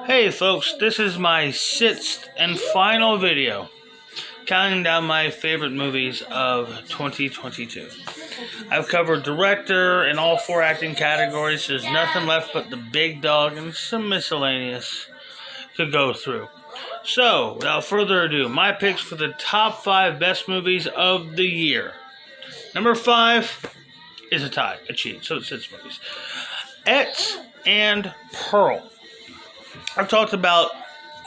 Hey folks, this is my sixth and final video, counting down my favorite movies of 2022. I've covered director and all four acting categories. There's nothing left but the big dog and some miscellaneous to go through. So, without further ado, my picks for the top 5 best movies of the year. Number 5 is a tie, a cheat, so it's 6 movies. X and Pearl. I've talked about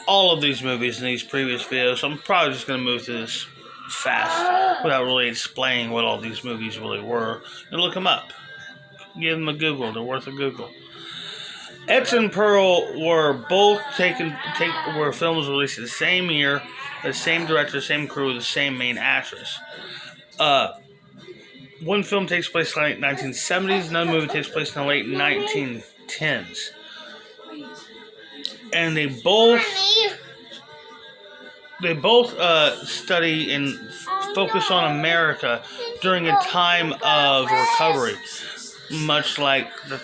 all of these movies in these previous videos, so I'm probably just going to move through this fast without really explaining what all these movies really were. And look them up. Give them a Google. They're worth a Google. X and Pearl were both were films released the same year, the same director, same crew, the same main actress. One film takes place in the late 1970s, another movie takes place in the late 1910s. And they both study and focus on America during a time of recovery, much like the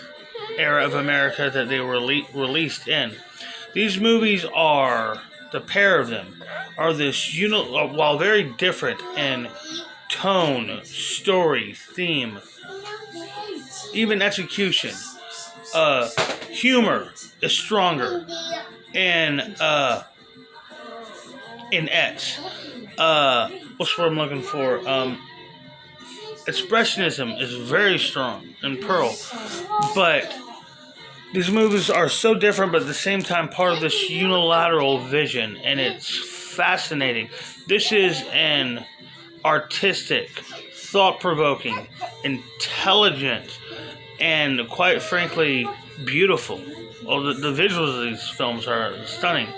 era of America that they were released in. These movies are, the pair of them, are this while very different in tone, story, theme, even execution. Humor is stronger in X. What's what I'm looking for? Expressionism is very strong in Pearl, but these movies are so different, but at the same time part of this unilateral vision, and it's fascinating. This is an artistic, thought-provoking, intelligent, and quite frankly, beautiful. Well, the visuals of these films are stunning.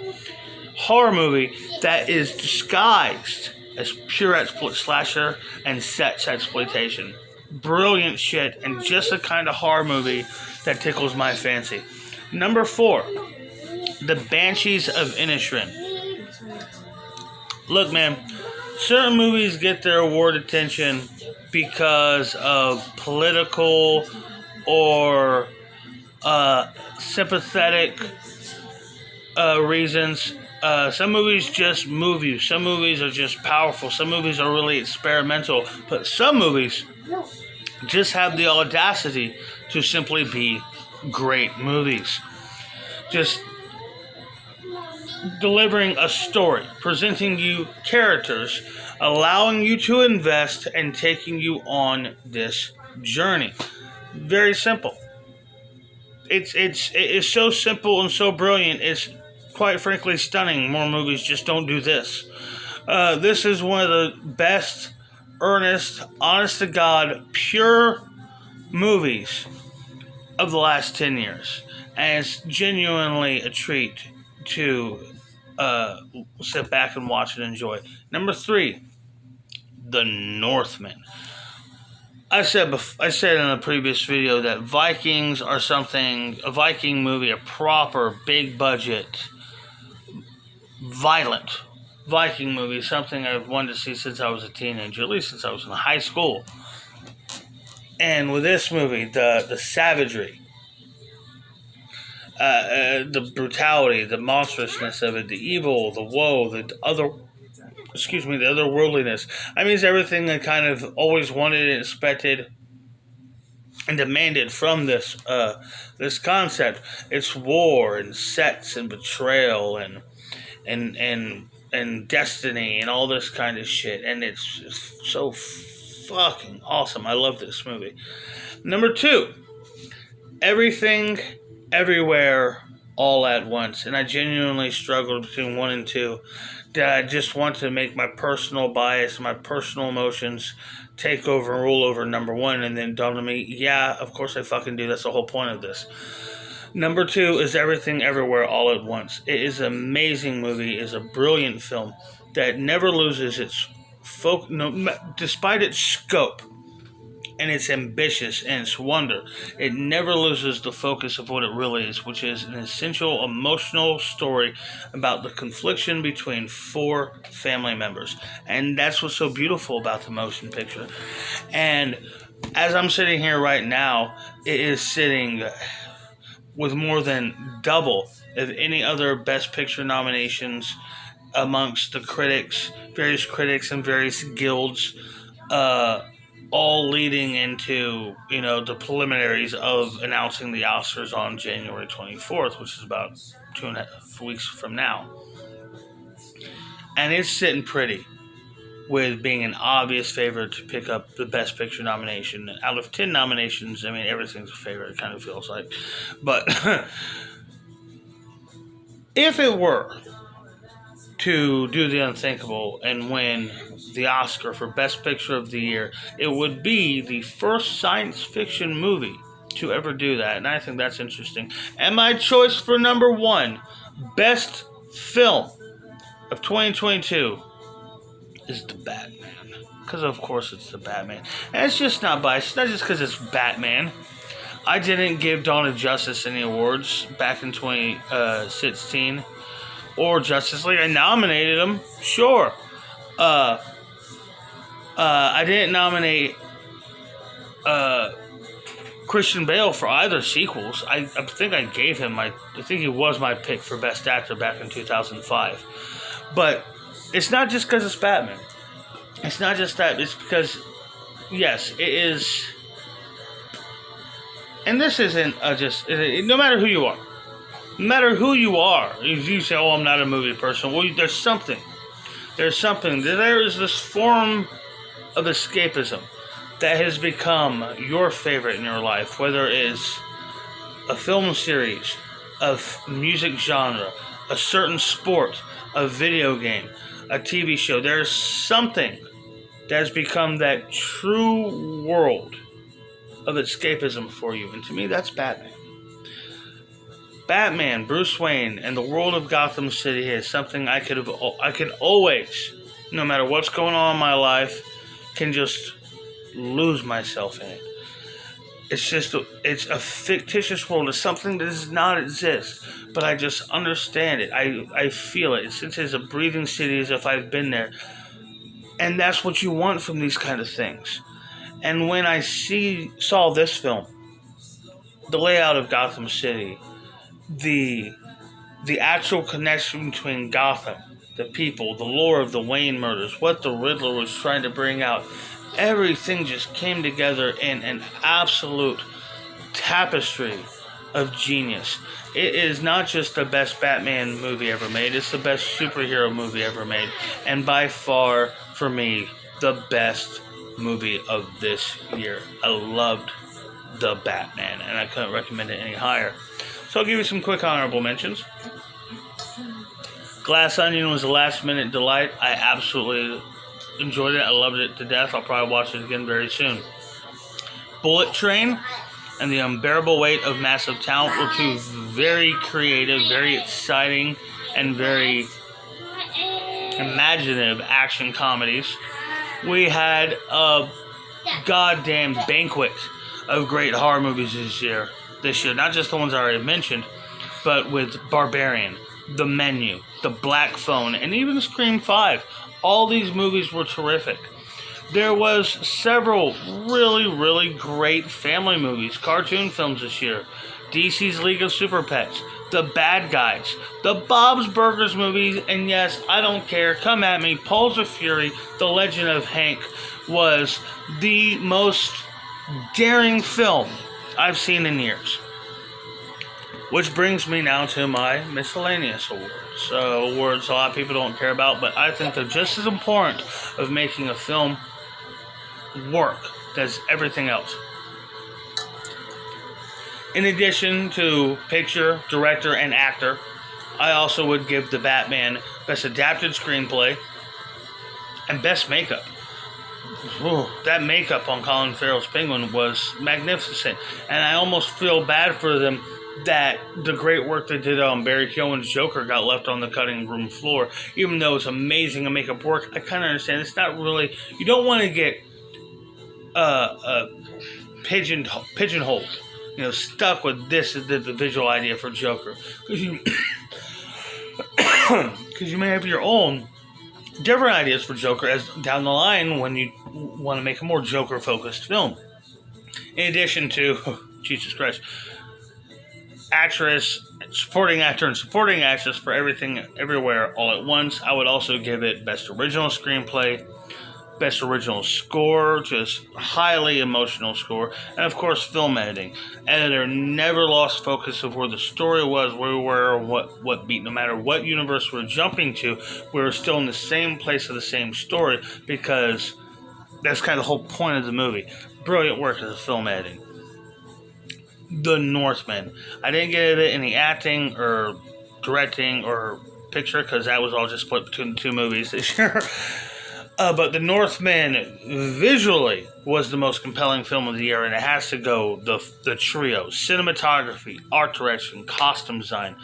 Horror movie that is disguised as pure slasher and sex exploitation. Brilliant shit, and just the kind of horror movie that tickles my fancy. Number 4, The Banshees of Inisherin. Look, man, certain movies get their award attention because of political or sympathetic reasons. Some movies just move you. Some movies are just powerful. Some movies are really experimental. But some movies just have the audacity to simply be great movies. Just delivering a story, presenting you characters, allowing you to invest, and taking you on this journey. Very simple. It's so simple and so brilliant. It's quite frankly stunning. More movies just don't do this. This is one of the best, earnest, honest to God, pure movies of the last 10 years. And it's genuinely a treat to sit back and watch and enjoy. Number 3, The Northman. I said in a previous video that Vikings are a Viking movie, a proper, big budget, violent Viking movie, something I've wanted to see since I was a teenager, at least since I was in high school. And with this movie, the savagery, the brutality, the monstrousness of it, the evil, the woe, the otherworldliness. I mean, it's everything I kind of always wanted and expected and demanded from this concept. It's war and sex and betrayal and destiny and all this kind of shit. And it's so fucking awesome. I love this movie. Number 2, Everything, Everywhere, All at Once. And I genuinely struggled between 1 and 2. That I just want to make my personal bias, my personal emotions take over and rule over number 1, and then dawn on me, yeah, of course I fucking do. That's the whole point of this. Number 2 is Everything, Everywhere, All at Once. It is an amazing movie. It is a brilliant film that never loses its despite its scope and its ambitious and its wonder. It never loses the focus of what it really is, which is an essential emotional story about the confliction between 4 family members. And that's what's so beautiful about the motion picture. And as I'm sitting here right now, it is sitting with more than double of any other Best Picture nominations amongst the various critics and various guilds, all leading into, the preliminaries of announcing the Oscars on January 24th, which is about 2.5 weeks from now. And it's sitting pretty with being an obvious favorite to pick up the Best Picture nomination. Out of 10 nominations, I mean, everything's a favorite, it kind of feels like. But if it were to do the unthinkable and win the Oscar for Best Picture of the Year, it would be the first science fiction movie to ever do that, and I think that's interesting. And my choice for number 1, Best Film of 2022, is The Batman. Because of course it's The Batman. And it's just not biased. It's not just because it's Batman. I didn't give Dawn of Justice any awards back in 2016. Or Justice League. I nominated them, sure. I didn't nominate Christian Bale for either sequels. I think I gave him I think he was my pick for Best Actor back in 2005. But it's not just because it's Batman. It's not just that. It's because, yes, it is. And this isn't no matter who you are. No matter who you are, if you say, "Oh, I'm not a movie person," well, there's something. There is this form of escapism that has become your favorite in your life, whether it is a film series, a music genre, a certain sport, a video game, a TV show. There's something that has become that true world of escapism for you, and to me, that's Batman. Batman, Bruce Wayne, and the world of Gotham City is something I could always, no matter what's going on in my life, can just lose myself in it. It's a fictitious world. It's something that does not exist, but I just understand it. I feel it. It's as a breathing city as if I've been there. And that's what you want from these kind of things. And when I saw this film, the layout of Gotham City, the actual connection between Gotham, the people, the lore of the Wayne murders, what the Riddler was trying to bring out, everything just came together in an absolute tapestry of genius. It is not just the best Batman movie ever made, it's the best superhero movie ever made, and by far, for me, the best movie of this year. I loved The Batman, and I couldn't recommend it any higher. So I'll give you some quick honorable mentions. Glass Onion was a last-minute delight. I absolutely enjoyed it. I loved it to death. I'll probably watch it again very soon. Bullet Train and The Unbearable Weight of Massive Talent were two very creative, very exciting, and very imaginative action comedies. We had a goddamn banquet of great horror movies this year. Not just the ones I already mentioned, but with Barbarian, The Menu, The Black Phone, and even Scream 5. All these movies were terrific. There was several really, really great family movies, cartoon films this year. DC's League of Super Pets, The Bad Guys, the Bob's Burgers movies, and yes, I don't care, come at me, Paws of Fury, The Legend of Hank was the most daring film I've seen in years. Which brings me now to my miscellaneous awards. Awards a lot of people don't care about, but I think they're just as important of making a film work as everything else. In addition to picture, director, and actor, I also would give The Batman Best Adapted Screenplay and Best Makeup. Ooh, that makeup on Colin Farrell's Penguin was magnificent, and I almost feel bad for them that the great work they did on Barry Keoghan's Joker got left on the cutting room floor. Even though it's amazing to makeup work, I kind of understand. It's not really, you don't want to get pigeonholed, stuck with this as the visual idea for Joker, because you may have your own different ideas for Joker as down the line when you want to make a more Joker-focused film. In addition to, Jesus Christ, actress, supporting actor, and supporting actress for Everything Everywhere All at Once. I would also give it Best Original Screenplay, Best Original Score, just highly emotional score, and of course film editing. Editor never lost focus of where the story was, where we were, what beat. No matter what universe we're jumping to, we're still in the same place of the same story, because that's kind of the whole point of the movie. Brilliant work as a film editing. The Northman. I didn't get any acting or directing or picture, because that was all just split between the two movies this year. But The Northman visually was the most compelling film of the year, and it has to go the trio: cinematography, art direction, costume design.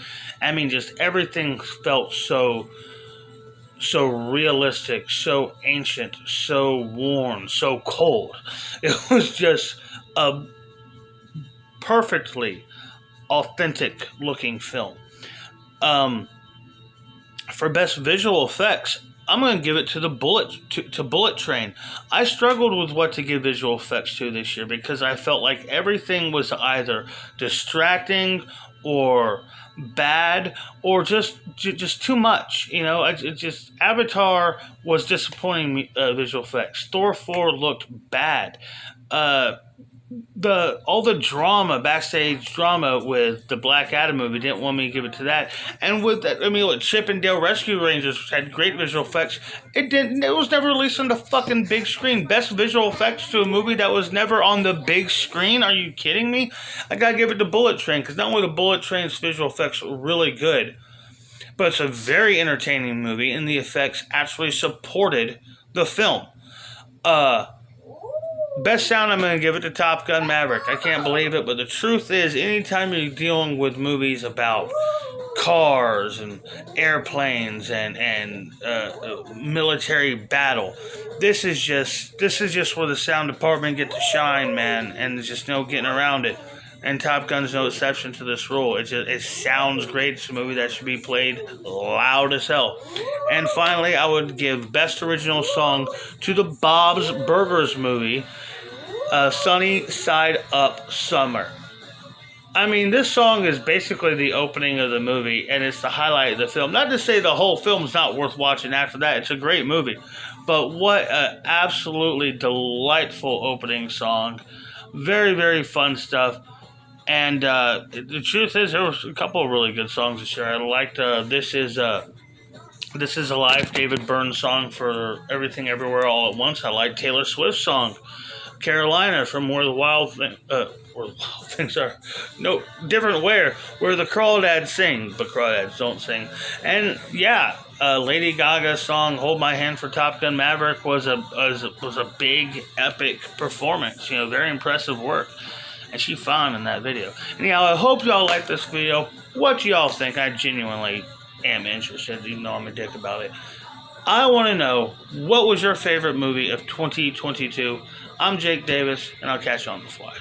I mean, just everything felt so realistic, so ancient, so warm, so cold. It was just a perfectly authentic looking film. For best visual effects, I'm going to give it to the Bullet Train. I struggled with what to give visual effects to this year, because I felt like everything was either distracting or bad or just too much. You know, Avatar was disappointing me, visual effects. Thor 4 looked bad. All the drama, backstage drama with the Black Adam movie, didn't want me to give it to that. And with that, I mean, with Chip and Dale Rescue Rangers, which had great visual effects, it was never released on the fucking big screen. Best visual effects to a movie that was never on the big screen? Are you kidding me? I gotta give it to Bullet Train, because not only the Bullet Train's visual effects were really good, but it's a very entertaining movie, and the effects actually supported the film. Best sound, I'm going to give it to Top Gun Maverick. I can't believe it, but the truth is, anytime you're dealing with movies about cars and airplanes and military battle, this is just where the sound department get to shine, man, and there's just no getting around it. And Top Gun's no exception to this rule. It sounds great. It's a movie that should be played loud as hell. And finally, I would give Best Original Song to the Bob's Burgers movie, Sunny Side Up Summer. I mean, this song is basically the opening of the movie, and it's the highlight of the film. Not to say the whole film's not worth watching after that. It's a great movie. But what an absolutely delightful opening song. Very, very fun stuff. And the truth is, there was a couple of really good songs this year. I liked This Is Alive, David Byrne's song for Everything Everywhere All at Once. I liked Taylor Swift's song, Carolina, from Where the Wild Things Are. No, different where the crawdads sing, but crawdads don't sing. And yeah, Lady Gaga's song "Hold My Hand" for Top Gun Maverick was a big epic performance. You know, very impressive work. And she fine in that video. Anyhow, I hope y'all like this video. What do y'all think? I genuinely am interested, even though I'm a dick about it. I want to know, what was your favorite movie of 2022? I'm Jake Davis, and I'll catch you on the fly.